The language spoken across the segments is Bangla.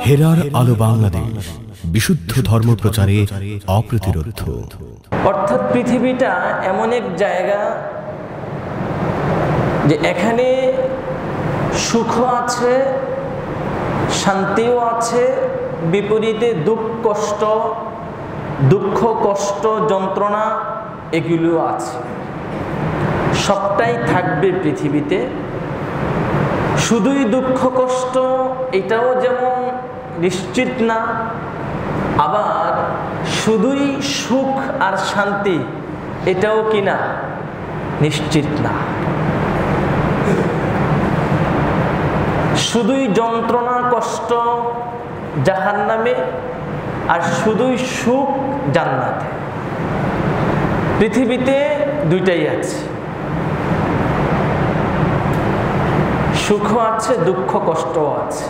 হেরার আলো বাংলাদেশ, বিশুদ্ধ ধর্ম প্রচারে অপ্রতিরোধ। অর্থাৎ পৃথিবীটা এমন এক জায়গা যে এখানে সুখ আছে, শান্তিও আছে, বিপরীতে দুঃখ কষ্ট যন্ত্রণা এগুলো আছে। সবটাই থাকবে পৃথিবীতে। শুধুই দুঃখ কষ্ট এটাও যেমন নিশ্চিত না, আবার শুধুই সুখ আর শান্তি এটাও কিনা নিশ্চিত না। শুধুই যন্ত্রণা কষ্ট জাহান্নামে, আর শুধুই সুখ জান্নাতে। পৃথিবীতে দুইটাই আছে, সুখ আছে, দুঃখ কষ্টও আছে।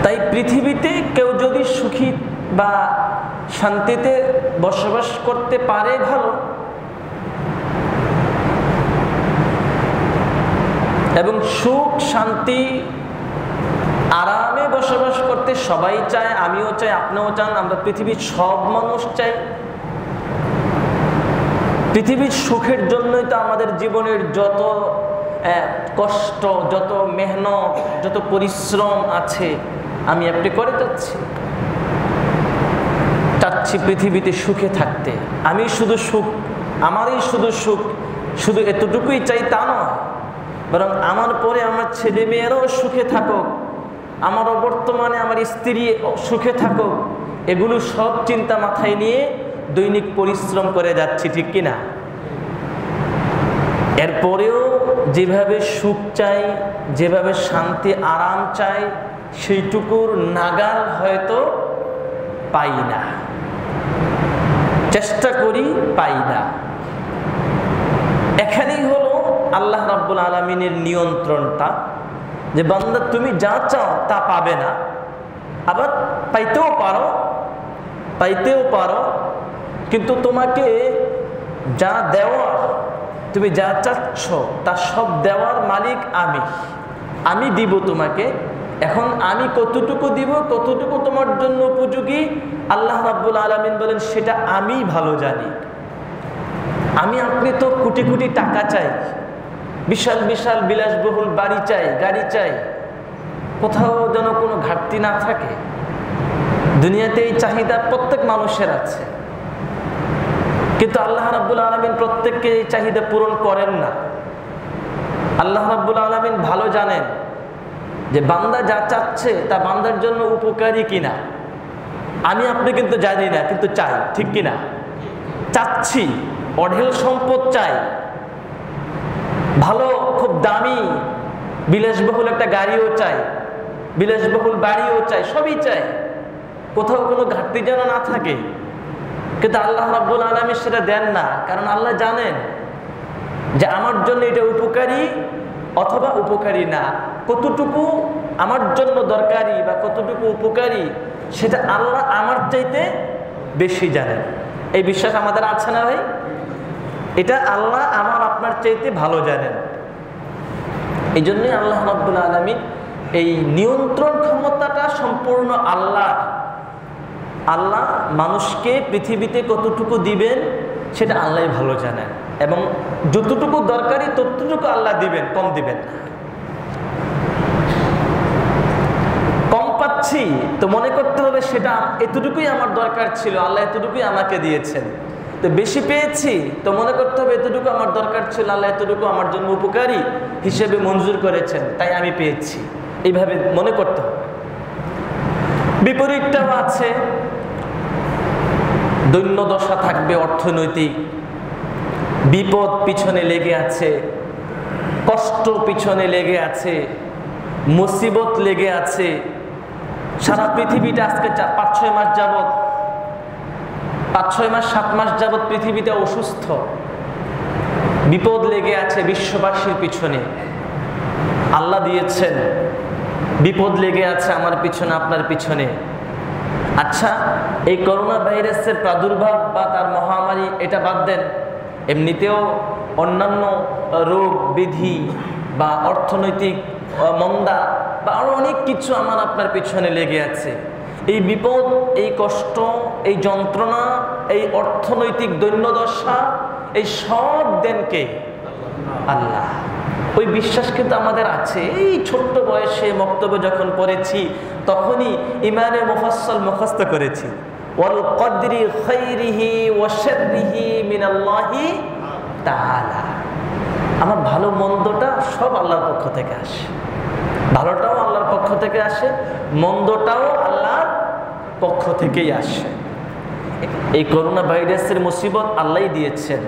তাই পৃথিবীতে কেউ যদি সুখী বা শান্তিতে বসবাস করতে পারে ভালো, এবং সুখ শান্তি আরামে বসবাস করতে সবাই চায়, আমিও চাই, আপনিও চান, আমরা পৃথিবীর সব মানুষ চাই। পৃথিবীর সুখের জন্যই তো আমাদের জীবনের যত কষ্ট, যত মেহনত, যত পরিশ্রম আছে আমি আপনি করে চাচ্ছি পৃথিবীতে সুখে থাকতে। আমি শুধু সুখ, আমারই শুধু সুখ, শুধু এতটুকুই চাই তা নয়, বরং আমার পরে আমার ছেলে মেয়েরাও সুখে থাকুক, আমারও বর্তমানে আমার স্ত্রী সুখে থাকুক। এগুলো সব চিন্তা মাথায় নিয়ে দৈনিক পরিশ্রম করে যাচ্ছি, ঠিক কিনা? এরপরেও যেভাবে সুখ চাই, যেভাবে শান্তি আরাম চাই, সেইটুকুর নাগাল হয়তো পাই না, চেষ্টা করি পাই না। এখানেই হলো আল্লাহ রাব্বুল আলামিনের নিয়ন্ত্রণটা, যে বান্দা তুমি যা চাও তা পাবে না, আবার পাইতেও পারো, কিন্তু তোমাকে যা দেওয়ার, তুমি যা চাচ্ছ তা সব দেওয়ার মালিক আমি দিব তোমাকে। এখন আমি কতটুকু দিব, কতটুকু তোমার জন্য উপযোগী, আল্লাহ রাব্বুল আলামিন বলেন সেটা আমি ভালো জানি। আপনি তো কোটি কোটি টাকা চাই, বিশাল বিশাল বিলাসবহুল বাড়ি চাই, গাড়ি চাই, কোথাও যেন কোনো ঘাটতি না থাকে। দুনিয়াতে এই চাহিদা প্রত্যেক মানুষের আছে, কিন্তু আল্লাহ রাব্বুল আলামিন প্রত্যেককে এই চাহিদা পূরণ করেন না। আল্লাহ রাব্বুল আলামিন ভালো জানেন যে বান্দা যা চাচ্ছে তা বান্দার জন্য উপকারী কিনা। আপনি কিন্তু জানি না, কিন্তু চাই, ঠিক কিনা? চাচ্ছি, অঢেল সম্পদ চাই, ভালো খুব দামি বিলাসবহুল একটা গাড়িও চাই, বিলাসবহুল বাড়িও চাই, সবই চাই, কোথাও কোনো ঘাটতি যেন না থাকে। কিন্তু আল্লাহ রাব্বুল আলামিন সেটা দেন না, কারণ আল্লাহ জানেন যে আমার জন্য এটা উপকারী অথবা উপকারী না। কতটুকু আমার জন্য দরকারি বা কতটুকু উপকারী সেটা আল্লাহ আমার চাইতে বেশি জানেন। এই বিশ্বাস আমাদের আছে না ভাই? এটা আল্লাহ আমার আপনার চাইতে ভালো জানেন। এই জন্যই আল্লাহ রাব্বুল আলামিন এই নিয়ন্ত্রণ ক্ষমতাটা সম্পূর্ণ আল্লাহ মানুষকে পৃথিবীতে কতটুকু দিবেন সেটা আল্লাহই ভালো জানেন, এবং যতটুকু দরকারি ততটুকু আল্লাহ দিবেন, কম দিবেন না। কম পাচ্ছি তো মনে করতে হবে সেটা এতটুকুই আমার দরকার ছিল, আল্লাহ এতটুকুই আমাকে দিয়েছেন। তো বেশি পেয়েছি তো মনে করতে হবে এতটুকু আমার দরকার ছিল, আল্লাহ এতটুকু আমার জন্য উপকারী হিসেবে মঞ্জুর করেছেন, তাই আমি পেয়েছি, এইভাবে মনে করতে হবে। বিপরীতটাও আছে, দৈন্য দশা থাকবে, অর্থনৈতিক বিপদ পিছনে লেগে আছে, কষ্ট পিছনে লেগে আছে, মুসিবত লেগে আছে। সারা পৃথিবীটা আজকে 5-6 মাস যাবত, 5-6 মাস 7 মাস যাবত পৃথিবীটা অসুস্থ, বিপদ লেগে আছে বিশ্ববাসীর পিছনে। আল্লাহ দিয়েছেন, বিপদ লেগে আছে আমার পিছনে, আপনার পিছনে। আচ্ছা, এই করোনা ভাইরাসের প্রাদুর্ভাব বা তার মহামারী এটা বাদ দেন, এমনিতেও অন্যান্য রোগ বিধি বা অর্থনৈতিক মন্দা বা আরও অনেক কিছু আমার আপনার পিছনে লেগে আছে। এই বিপদ, এই কষ্ট, এই যন্ত্রণা, এই অর্থনৈতিক দৈন্যদশা, এই সব দেন কে? আল্লাহ। ওই বিশ্বাস কিন্তু আমাদের আছে। এই ছোট্ট বয়সে বক্তব্য যখন পড়েছি তখনই ইমানে মুফাসসাল মুখস্থ করেছি, ওয়াল কদরি খাইরিহি ওয়া শাররিহি মিনাল্লাহি তাআলা। আমার ভালো মন্দটা সব আল্লাহর পক্ষ থেকে আসে, ভালোটাও আল্লাহর পক্ষ থেকে আসে, মন্দটাও আল্লাহর পক্ষ থেকেই আসে। এই করোনা ভাইরাসের মুসিবত আল্লাহই দিয়েছেন।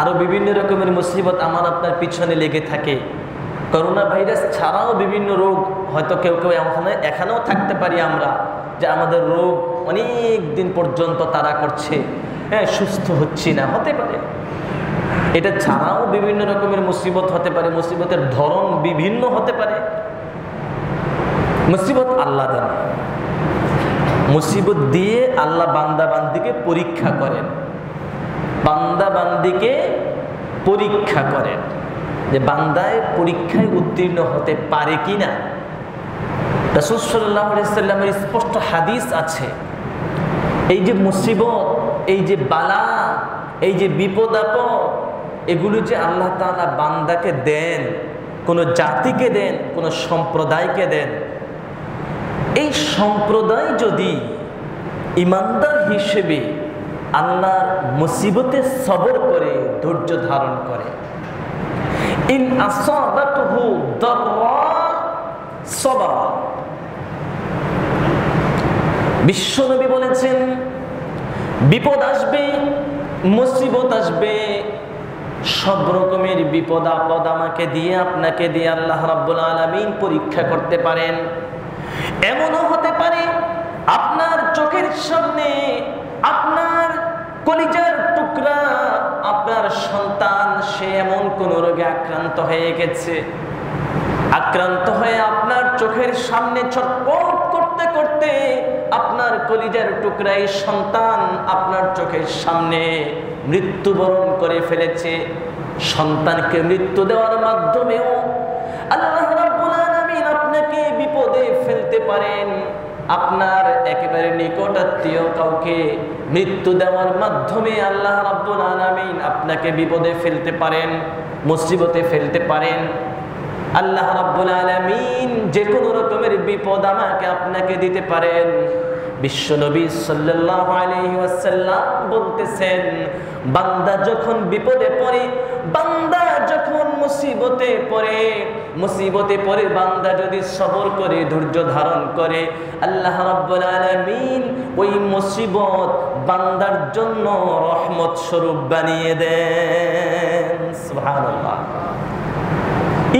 আরও বিভিন্ন রকমের মুসিবত আমার আপনার পিছনে লেগে থাকে। করোনা ভাইরাস ছাড়াও বিভিন্ন রোগ, হয়তো কেউ কেউ এখানেও থাকতে পারি আমরা, যে আমাদের রোগ অনেক দিন পর্যন্ত তাড়া করছে, হ্যাঁ, সুস্থ হচ্ছি না, হতে পারে। এটা ছাড়াও বিভিন্ন রকমের মুসিবত হতে পারে, মুসিবতের ধরন বিভিন্ন হতে পারে। মুসিবত আল্লাহ দেন, মুসিবত দিয়ে আল্লাহ বান্দা বান্দিকে পরীক্ষা করেন, বান্দা বান্দিকে পরীক্ষা করেন যে বান্দায় পরীক্ষায় উত্তীর্ণ হতে পারে কিনা। রাসূল সাল্লাল্লাহু আলাইহি সাল্লামের স্পষ্ট হাদিস আছে, এই যে মুসিবত, এই যে বালা, এই যে বিপদ আপদ, এগুলো যে আল্লাহ তাআলা বান্দাকে দেন, কোনো জাতিকে দেন, কোনো সম্প্রদায়কে দেন, এই সম্প্রদায় যদি ইমানদার হিসেবে আল্লাহর মুসিবতে সবর করে, ধৈর্য ধারণ করে, ইন আসাবাতহু দাররা সাবারা। বিশ্বনবী বলেছেন বিপদ আসবে, মুসিবত আসবে, সব রকমের বিপদ আপদ আমাকে দিয়ে, আপনাকে দিয়ে আল্লাহ রাব্বুল আলামিন পরীক্ষা করতে পারেন। এমনও হতে পারে আপনার চোখের সামনে আপনার কলিজার টুকরা, আপনার সন্তান, সে এমন কোন রোগে আক্রান্ত হয়ে গেছে, আক্রান্ত হয়ে আপনার চোখের সামনে ছটফট করতে করতে আপনার কলিজার টুকরা এই সন্তান আপনার চোখের সামনে মৃত্যুবরণ করে ফেলেছে। সন্তানকে মৃত্যু দেওয়ার মাধ্যমেও আল্লাহ রাব্বুল আলামিন আপনাকে বিপদে ফেলতে পারেন। আপনার একেবারে নিকটাত্মীয় কাউকে মৃত্যু দেওয়ার মাধ্যমে আল্লাহ রাব্বুল আলামিন আপনাকে বিপদে ফেলতে পারেন, মুসিবতে ফেলতে পারেন। আল্লাহ রাব্বুল আলামিন যে কোনো রকমের বিপদ আমাকে আপনাকে দিতে পারেন। বিশ্বনবী সাল্লাল্লাহু আলাইহি ওয়াসাল্লাম বলতেছেন, বান্দা যখন বিপদে পড়ে, বান্দা যখন মুসিবতে পড়ে বান্দা যদি সবর করে, ধৈর্য ধারণ করে, আল্লাহ রাব্বুল আলামিন ওই মুসিবত বান্দার জন্য রহমত স্বরূপ বানিয়ে দেন। সুবহানাল্লাহ।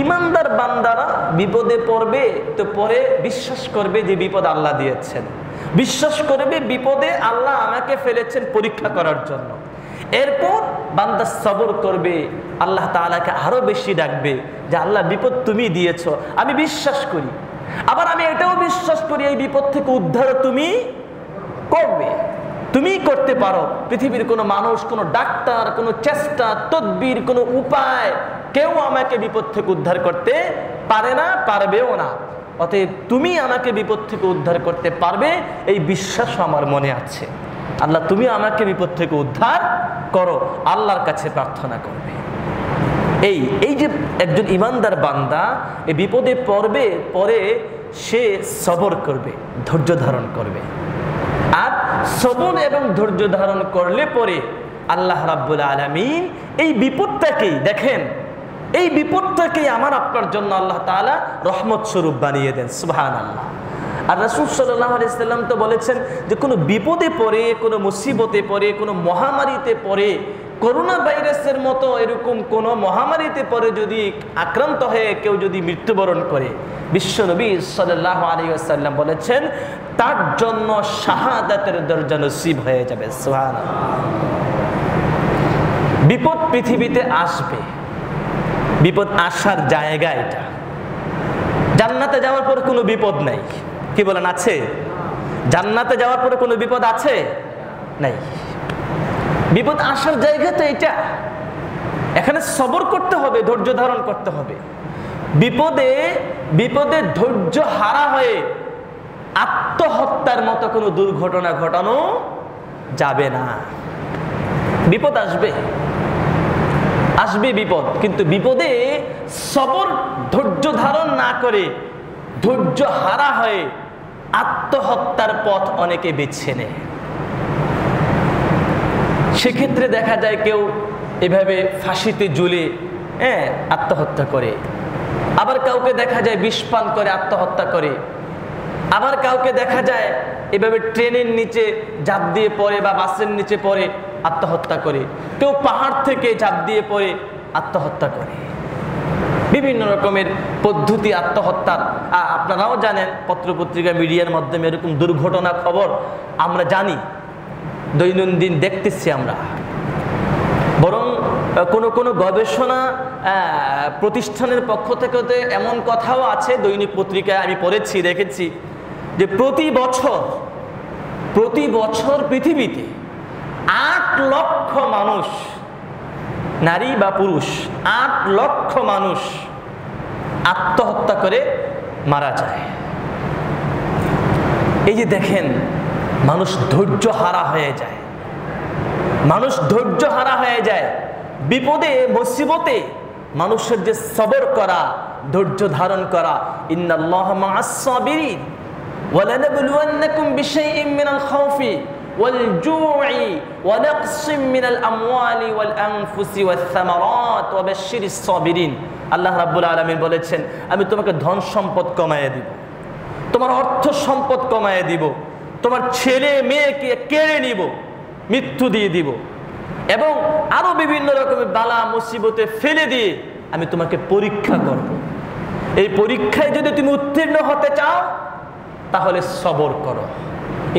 ইমানদার বান্দারা বিপদে পড়বে তো পরে বিশ্বাস করবে যে বিপদ আল্লাহ দিয়েছেন, বিশ্বাস করবে বিপদে আল্লাহ আমাকে ফেলেছেন পরীক্ষা করার জন্য। এরপর বান্দা সবর করবে, আল্লাহ তাআলাকে আরো বেশি ডাকবে যে আল্লাহ বিপদ তুমি দিয়েছো, আমি বিশ্বাস করি। আবার আমি এটাও বিশ্বাস করি এই বিপদ থেকে উদ্ধার তুমি করবে, তুমি করতে পারো। পৃথিবীর কোনো মানুষ, কোনো ডাক্তার, কোনো চেষ্টা তদবির, কোনো উপায়, কেউ আমাকে বিপদ থেকে উদ্ধার করতে পারে না, পারবেও না। অতএব তুমি আমাকে বিপদ থেকে উদ্ধার করতে পারবে, এই বিশ্বাস আমার মনে আছে। আল্লাহ তুমি আমাকে বিপদ থেকে উদ্ধার করো, আল্লাহর কাছে প্রার্থনা করবে। এই যে একজন ইমানদার বান্দা এই বিপদে পড়বে, পরে সে সবর করবে, ধৈর্য ধারণ করবে। আর সবর এবং ধৈর্য ধারণ করলে পরে আল্লাহ রাব্বুল আলামিন এই বিপদটাকেই, দেখেন এই বিপদটাকেই আমার আপনার জন্য আল্লাহ তাআলা রহমত স্বরূপ বানিয়ে দেন। সুবহানাল্লাহ। আর রাসূল সাল্লাল্লাহু আলাইহি সাল্লাম তো বলেছেন যে কোনো বিপদে পড়ে, কোনো মুসিবতে পড়ে, কোনো মহামারীতে পড়ে, করোনা ভাইরাসের মতো এরকম কোনো মহামারীতে পড়ে যদি আক্রান্ত হয়ে কেউ যদি মৃত্যুবরণ করে, বিশ্বনবী সাল্লাল্লাহু আলাইহি ওয়াসাল্লাম বলেছেন তার জন্য শাহাদাতের দরজা নসিব হয়ে যাবে। সুবহানাল্লাহ। বিপদ পৃথিবীতে আসবে, বিপদ আসার জায়গা এটা। জান্নাতে যাওয়ার পরে কোনো বিপদ নাই, কি বলেন আছে? জান্নাতে যাওয়ার পরে কোনো বিপদ আছে? নাই। বিপদ আসার জায়গা তো এটা। এখানে সবর করতে হবে, ধৈর্য ধারণ করতে হবে। বিপদে বিপদে ধৈর্য হারা হয়ে আত্মহত্যার মতো কোনো দুর্ঘটনা ঘটানো যাবে না। বিপদ আসবে, আসবে বিপদ, কিন্তু বিপদে সবর ধৈর্য ধারণ না করে ধৈর্য হারা হয়ে আত্মহত্যার পথ অনেকে বেছে নেয়। সেক্ষেত্রে দেখা যায় কেউ এভাবে ফাঁসিতে ঝুলে আত্মহত্যা করে, আবার কাউকে দেখা যায় বিষ পান করে আত্মহত্যা করে, আবার কাউকে দেখা যায় এভাবে ট্রেনের নিচে ঝাঁপ দিয়ে পড়ে বা বাসের নিচে পড়ে আত্মহত্যা করে, কেউ পাহাড় থেকে ঝাঁপ দিয়ে পড়ে আত্মহত্যা করে। বিভিন্ন রকমের পদ্ধতি আত্মহত্যার আপনারাও জানেন, পত্রপত্রিকা মিডিয়ার মাধ্যমে এরকম দুর্ঘটনা খবর আমরা জানি, দৈনন্দিন দেখতেছি আমরা। বরং কোনো কোনো গবেষণা প্রতিষ্ঠানের পক্ষ থেকে এমন কথাও আছে, দৈনিক পত্রিকায় আমি পড়েছি, দেখেছি, যে প্রতি বছর পৃথিবীতে 8 লক্ষ মানুষ, নারী বা পুরুষ 8 লক্ষ মানুষ আত্মহত্যা করে মারা যায়। এই যে দেখেন, মানুষ ধৈর্য হারা হয়ে যায়, মানুষ ধৈর্য হারা হয়ে যায়। বিপদে মুসিবতে মানুষের যে সবর করা, ধৈর্য ধারণ করা, ইন্নাল্লাহা মা'আস সাবিরিন ওয়া লানাবলুওয়ান্নাকুম বিশাইইন মিনাল খাউফি ওয়াল জু'i ওয়া নাকসিম মিনাল আমওয়ালি ওয়াল আনফুসি ওয়াস সামারাত ওয়া বাশশিরিস সাবিরিন। আল্লাহ রাব্বুল আলামিন বলেছেন, আমি তোমাকে ধন সম্পদ কমায়ে দিব, তোমার অর্থ সম্পদ কমায়ে দিব, তোমার ছেলে মেয়েকে কেড়ে নিব, মৃত্যু দিয়ে দিব, এবং আরো বিভিন্ন রকমের বালা মুসিবতে ফেলে দিয়ে আমি তোমাকে পরীক্ষা করব। এই পরীক্ষায় যদি তুমি উত্তীর্ণ হতে চাও তাহলে সবর করো।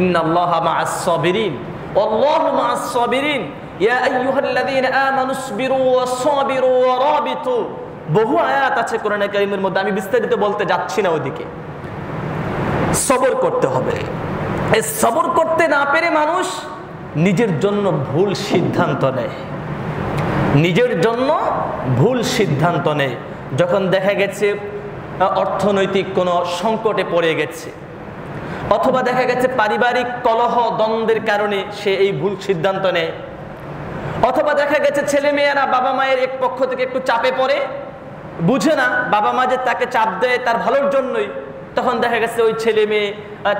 ইন্নাল্লাহা মা'আস সাবিরিন ওয়াল্লাহু মা'আস সাবিরিন ইয়া আইয়ুহাল্লাযীনা আমানুসবিরু ওয়াসসাবিরু ওয়ারাবিতু। বহু আয়াত আছে কোরআনে কারীমের মধ্যে, আমি বিস্তারিত বলতে যাচ্ছি না ওদিকে। সবর করতে হবে। এই সবর করতে না পেরে মানুষ নিজের জন্য ভুল সিদ্ধান্ত নেয়, নিজের জন্য ভুল সিদ্ধান্ত নেয়। যখন দেখা গেছে অর্থনৈতিক কোনো সংকটে পড়ে গেছে, অথবা দেখা গেছে পারিবারিক কলহ দ্বন্দ্বের কারণে সে এই ভুল সিদ্ধান্ত নেয়, অথবা দেখা গেছে ছেলে মেয়েরা বাবা মায়ের এক পক্ষ থেকে একটু চাপে পড়ে, বুঝে না বাবা মা যে তাকে চাপ দেয় তার ভালোর জন্যই, তখন দেখা গেছে ওই ছেলে মেয়ে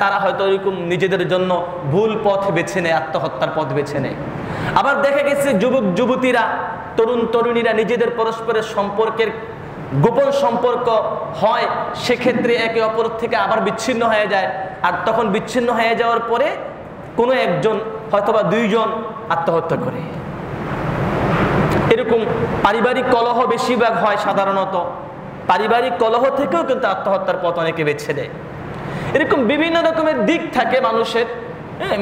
তারা হয়তো ওইরকম নিজেদের জন্য ভুল পথ বেছে নেয়, আত্মহত্যার পথ বেছে নেয়। আবার দেখা গেছে যুবক যুবতীরা, তরুণ তরুণীরা নিজেদের পরস্পরের সম্পর্কের গোপন সম্পর্ক হয়, সেক্ষেত্রে একে অপর থেকে আবার বিচ্ছিন্ন হয়ে যায়। আর তখন বিচ্ছিন্ন হয়ে যাওয়ার পরে কোনো একজন হয়তোবা 2 জন আত্মহত্যা করে। এরকম পারিবারিক কলহ বেশিরভাগ হয় সাধারণত, পারিবারিক কলহ থেকেও কিন্তু আত্মহত্যার পথ অনেকে বেছে নেয়। এরকম বিভিন্ন রকমের দিক থাকে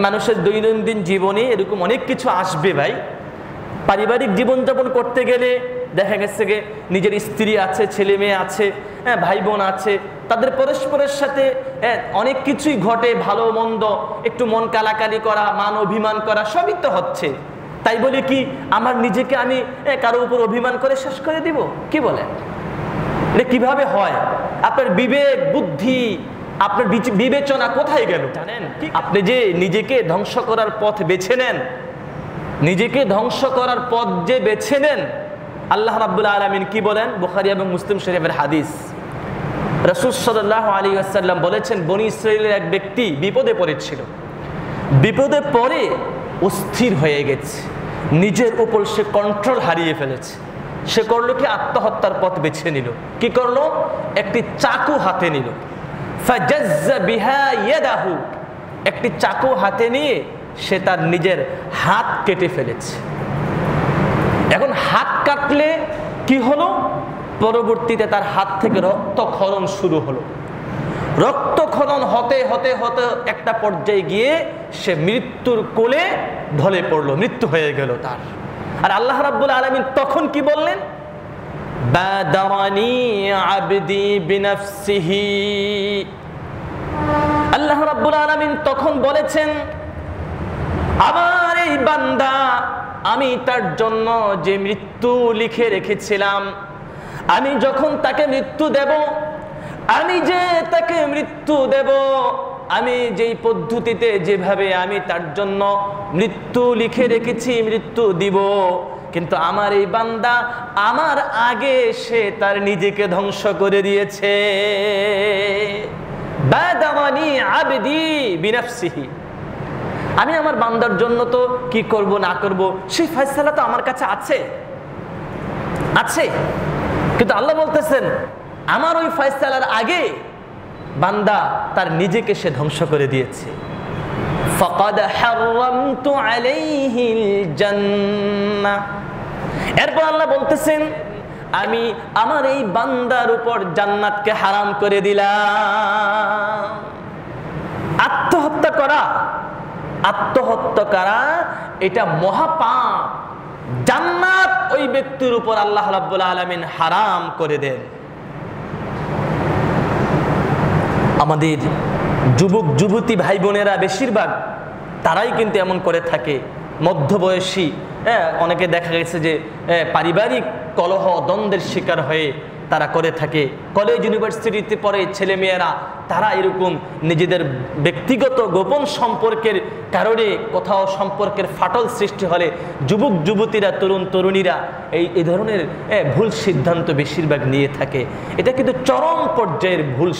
মানুষের দৈনন্দিন জীবনে, এরকম অনেক কিছু আসবে ভাই। পারিবারিক জীবনযাপন করতে গেলে দেখা গেছে যে নিজের স্ত্রী আছে, ছেলে মেয়ে আছে, ভাই বোন আছে, তাদের পরস্পরের সাথে অনেক কিছুই ঘটে, ভালো মন্দ, একটু মন কালাকালি করা, মান অভিমান করা, সবই তো হচ্ছে। তাই বলে কি আমার নিজেকে আমি কারো উপর অভিমান করে শেষ করে দিব? কি বলেন? এটা কিভাবে হয়? আপনার বিবেক বুদ্ধি, আপনার বিবেচনা কোথায় গেল জানেন? আপনি যে নিজেকে ধ্বংস করার পথ বেছে নেন, নিজেকে ধ্বংস করার পথ যে বেছে নেন, আল্লাহ রাব্বুল আলামিন কি বলেন? বুখারী এবং মুসলিম শরীফের হাদিস। রাসূল সাল্লাল্লাহু আলাইহি ওয়াসাল্লাম বলেছেন, বনী ইসরাঈলের এক ব্যক্তি বিপদে পড়েছিল, বিপদে পড়ে অস্থির হয়ে গেছে, নিজের উপর সে কন্ট্রোল হারিয়ে ফেলেছে। সে করলো কি? আত্মহত্যার পথ বেছে নিল। কি করলো? একটি চাকু হাতে নিল। ফাজাজ্জা বিহা ইয়াদাহু, একটি চাকু হাতে নিয়ে সে তার নিজের হাত কেটে ফেলেছে। এখন হাত কাটলে কি হলো? পরবর্তীতে তার হাত থেকে রক্তক্ষরণ শুরু হলো। রক্তক্ষরণ হতে হতে হতে একটা পর্যায়ে গিয়ে সে মৃত্যুর কোলে ঢলে পড়লো, মৃত্যু হয়ে গেল তার। আর আল্লাহ রাব্বুল আলামিন তখন কি বললেন? বাদারানি আবদি বিনাফসিহি। আল্লাহ রাব্বুল আলামিন তখন বলেছেন, আমার এই বান্দা আমি তার জন্য যে মৃত্যু লিখে রেখেছিলাম, আমি যখন তাকে মৃত্যু দেব, আমি যে তাকে মৃত্যু দেব, আমি যেই পদ্ধতিতে যেভাবে আমি তার জন্য মৃত্যু লিখে রেখেছি, মৃত্যু দিব, কিন্তু আমার এই বান্দা আমার আগে সে তার নিজেকে ধ্বংস করে দিয়েছে। বাদানি আবদি বিনাফসিহি, আমি আমার বান্দার জন্য তো কি করব না করব সেই ফয়সালা তো আমার কাছে আছে আছে, কিন্তু আল্লাহ বলতেছেন আমার ওই ফয়সালার আগে বান্দা তার নিজেকে সে ধ্বংস করে দিয়েছে। ফাকাদ হারামতু আলাইহিল জান্নাহ, এরপর আল্লাহ বলতেছেন আমি আমার এই বান্দার উপর জান্নাতকে হারাম করে দিলাম। আত্মহত্যা করা এটা মহাপাপ, জান্নাত ওই ব্যক্তির উপর আল্লাহ রাব্বুল আলামিন হারাম করে দেন। আমাদের যুবক যুবতী ভাই বোনেরা বেশিরভাগ তারাই কিন্তু এমন করে থাকে, মধ্যবয়সী, অনেকে দেখা গেছে যে পারিবারিক কলহ দ্বন্দ্বের শিকার হয়ে তারা করে থাকে। কলেজ ইউনিভার্সিটিতে পড়ে ছেলেমেয়েরা, তারা এরকম নিজেদের ব্যক্তিগত গোপন সম্পর্কের কারণে কোথাও সম্পর্কের ফাটল সৃষ্টি হলে যুবক যুবতীরা, তরুণ তরুণীরা এই ধরনের ভুল সিদ্ধান্ত বেশিরভাগ নিয়ে থাকে। এটা কিন্তু চরম পর্যায়ের ভুল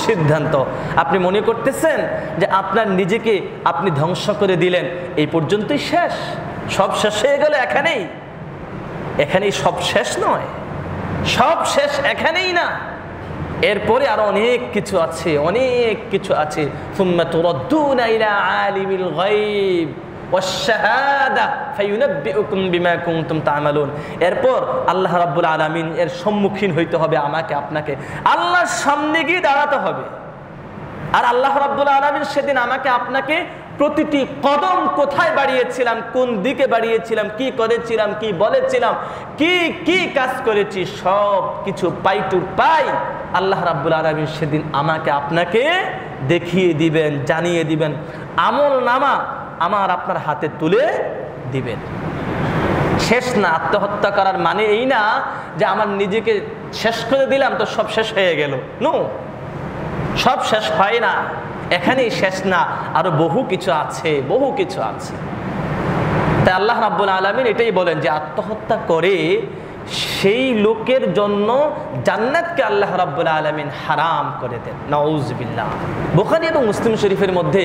সিদ্ধান্ত। আপনি মনে করতেছেন যে আপনার নিজেকে আপনি ধ্বংস করে দিলেন, এই পর্যন্তই শেষ, সব শেষ হয়ে গেল এখানেই সব শেষ নয়, সব শেষ এখানেই না, এরপরে আরো অনেক কিছু আছে। সুম্মা তুরাদ্দুনা ইলা আলিমিল গায়ব ওয়াশ-শাহাদা ফায়ুনাব্বিউকুম বিমা কুনতুম তা'মালুন। এরপর আল্লাহ রাব্বুল আলামিন এর সম্মুখীন হইতে হবে আমাকে আপনাকে, আল্লাহর সামনে গিয়ে দাঁড়াতে হবে। আর আল্লাহ রাব্বুল আলামিন সেদিন আমাকে আপনাকে প্রতিটি কদম কোথায় বাড়িয়েছিলাম, কোন দিকে বাড়িয়েছিলাম, কি করেছিলাম, কি বলেছিলাম, কি কাজ করেছি, সব কিছু পাই টু পাই আল্লাহ রাব্বুল আলামিন সেদিন আমাকে আপনাকে দেখিয়ে দিবেন, জানিয়ে দিবেন। আমল নামা আমার আপনার হাতে তুলে দিবেন। শেষ না, আত্মহত্যা করার মানে এই না যে আমার নিজেকে শেষ করে দিলাম তো সব শেষ হয়ে গেল। নো, সব শেষ হয় না, এখানেই শেষ না, আরো বহু কিছু আছে। তাই আল্লাহ রাব্বুল আলামিন এটাই বলেন যে আত্মহত্যা করে সেই লোকের জন্য জান্নাতকে আল্লাহ রাব্বুল আলামিন হারাম করে দেন। নাউযুবিল্লাহ। বুখারী এবং মুসলিম শরীফের মধ্যে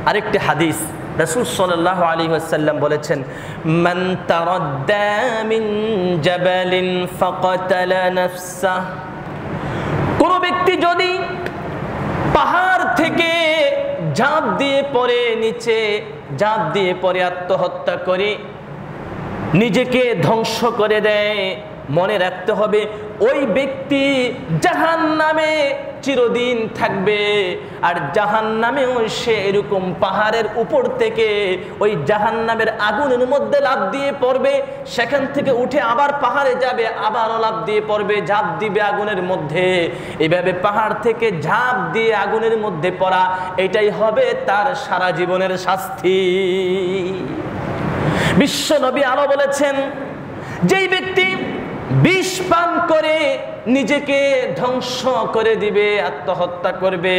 আরেকটি হাদিস, রাসূল সাল্লাল্লাহু আলাইহি ওয়াসাল্লাম বলেছেন, মান তারাদ্দা মিন জাবালিন ফাকাতালা নাফসাহ, কোন ব্যক্তি যদি পাহাড় থেকে ঝাঁপ দিয়ে পড়ে, নিচে ঝাঁপ দিয়ে পড়ে আত্মহত্যা করে নিজেকে ধ্বংস করে দেয়, মনে রাখতে হবে ওই ব্যক্তি জাহান্নামে চিরদিন থাকবে। আর জাহান্নামেও সে এরকম পাহাড়ের উপর থেকে ওই জাহান্নামের আগুনের মধ্যে লাফ দিয়ে পড়বে, সেখান থেকে উঠে আবার পাহাড়ে যাবে, আবার লাফ দিয়ে পড়বে, ঝাঁপ দিবে আগুনের মধ্যে। এভাবে পাহাড় থেকে ঝাঁপ দিয়ে আগুনের মধ্যে পড়া, এটাই হবে তার সারা জীবনের শাস্তি। বিশ্ব নবী আলো বলেছেন, যেই ব্যক্তি বিষ পান করে নিজেকে ধ্বংস করে দিবে, আত্মহত্যা করবে,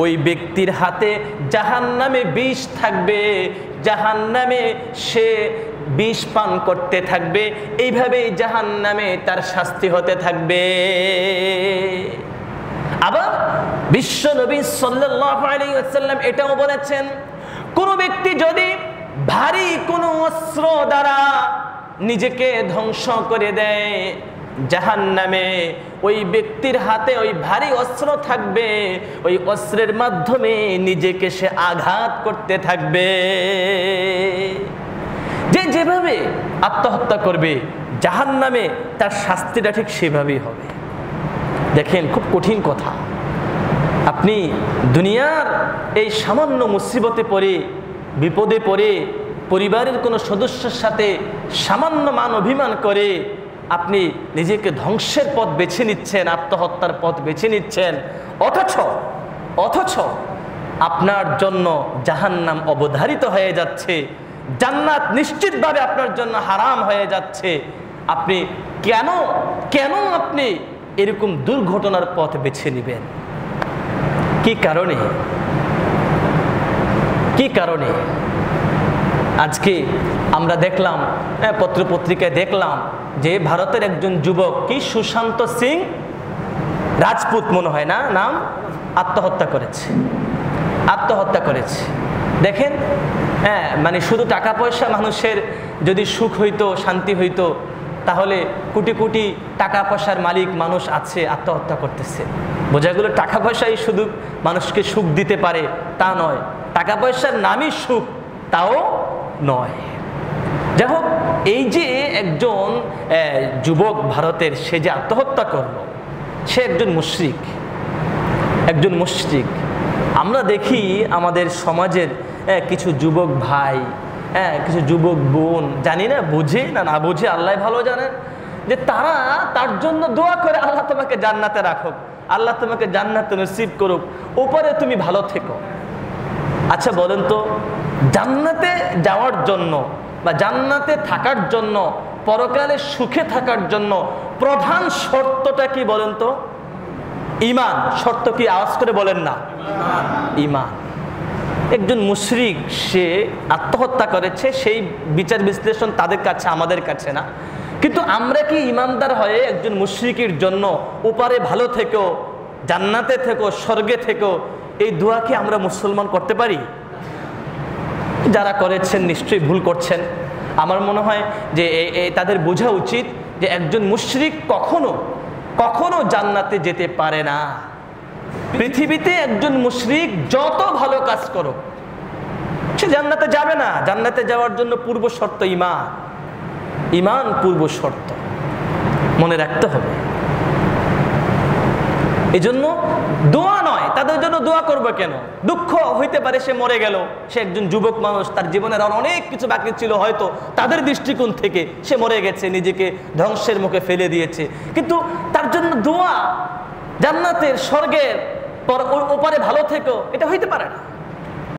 ওই ব্যক্তির হাতে জাহান্নামে বিষ থাকবে, জাহান্নামে সে বিষ পান করতে থাকবে, এইভাবেই জাহান্নামে তার শাস্তি হতে থাকবে। আবার বিশ্ব নবী সাল্লাল্লাহু আলাইহি ওয়াসাল্লাম এটাও বলেছেন, কোন ব্যক্তি যদি ভারী কোনো অস্ত্র দ্বারা নিজেকে ধ্বংস করে দেয়, জাহান্নামে ওই ব্যক্তির হাতে ওই ভারী অস্ত্র থাকবে, ওই অস্ত্রের মাধ্যমে নিজেকে সে আঘাত করতে থাকবে। যেভাবে আত্মহত্যা করবে জাহান্নামে তার শাস্তিটা ঠিক সেভাবেই হবে। দেখেন, খুব কঠিন কথা। আপনি দুনিয়ার এই সামান্য মুসিবতে পড়ে, বিপদে পড়ে, পরিবারের কোনো সদস্যের সাথে সামান্য মান অভিমান করে আপনি নিজেকে ধ্বংসের পথ বেছে নিচ্ছেন, আত্মহত্যার পথ বেছে নিচ্ছেন, অথচ আপনার জন্য জাহান্নাম অবধারিত হয়ে যাচ্ছে। জান্নাত নিশ্চিতভাবে আপনার জন্য হারাম হয়ে যাচ্ছে, আপনি কেন কেন আপনি এরকম দুর্ঘটনার পথ বেছে নেবেন? কি কারণে? কি কারণে? আজকে আমরা দেখলাম, পত্রপত্রিকায় দেখলাম যে ভারতের একজন যুবক, কি সুশান্ত সিং রাজপুত মনে হয় না নাম, আত্মহত্যা করেছে। দেখেন, মানে শুধু টাকা পয়সা মানুষের যদি সুখ হইতো, শান্তি হইতো, তাহলে কোটি কোটি টাকা পয়সার মালিক মানুষ আছে, আত্মহত্যা করতেছে। বোঝা গেল টাকা পয়সাই শুধু মানুষকে সুখ দিতে পারে তা নয়, টাকা পয়সার নামই সুখ তাও নয়। যাই হোক, এই যে একজন যুবক ভারতের, সে যে আত্মহত্যা করলো, সে একজন মুশরিক। আমরা দেখি আমাদের সমাজের কিছু যুবক ভাই, কিছু যুবক বোন, জানি না বুঝে না বুঝে, আল্লাহ ভালো জানেন, যে তার জন্য দোয়া করে, আল্লাহ তোমাকে জান্নাতে রাখুক, আল্লাহ তোমাকে জান্নাতে নসিব করুক, ওপরে তুমি ভালো থেকো। আচ্ছা বলেন তো, জান্নাতে যাওয়ার জন্য বা জান্নাতে থাকার জন্য, পরকালে সুখে থাকার জন্য প্রধান শর্তটা কি বলেন তো? ঈমান। শর্ত কি? আওয়াজ করে বলেন না, ঈমান। একজন মুশরিক সে আত্মহত্যা করেছে, সেই বিচার বিশ্লেষণ তাদের কাছে, আমাদের কাছে না। কিন্তু আমরা কি ঈমানদার হয়ে একজন মুশরিকের জন্য ওপারে ভালো থেকো, জান্নাতে থেকো, স্বর্গে থেকো, এই দোয়া কি আমরা মুসলমান করতে পারি? যারা করেছেন নিশ্চয়ই ভুল করছেন। আমার মনে হয় যে তাদের বোঝা উচিত যে একজন মুশরিক কখনো জান্নাতে যেতে পারে না। পৃথিবীতে একজন মুশরিক যত ভালো কাজ করুক, সে জান্নাতে যাবে না। জান্নাতে যাওয়ার জন্য পূর্ব শর্ত ঈমান পূর্ব শর্ত, মনে রাখতে হবে। এজন্য দোয়া নয়, তাদের জন্য দোয়া করবে কেন? দুঃখ হইতে পারে, সে মরে গেল, সে একজন যুবক মানুষ, তার জীবনের আর অনেক কিছু বাকি ছিল, হয়তো তাদের দৃষ্টিকোণ থেকে সে মরে গেছে, নিজেকে ধ্বংসের মুখে ফেলে দিয়েছে, কিন্তু তার জন্য দোয়া জান্নাতের, স্বর্গের ওপারে ভালো থেকো, এটা হইতে পারে না।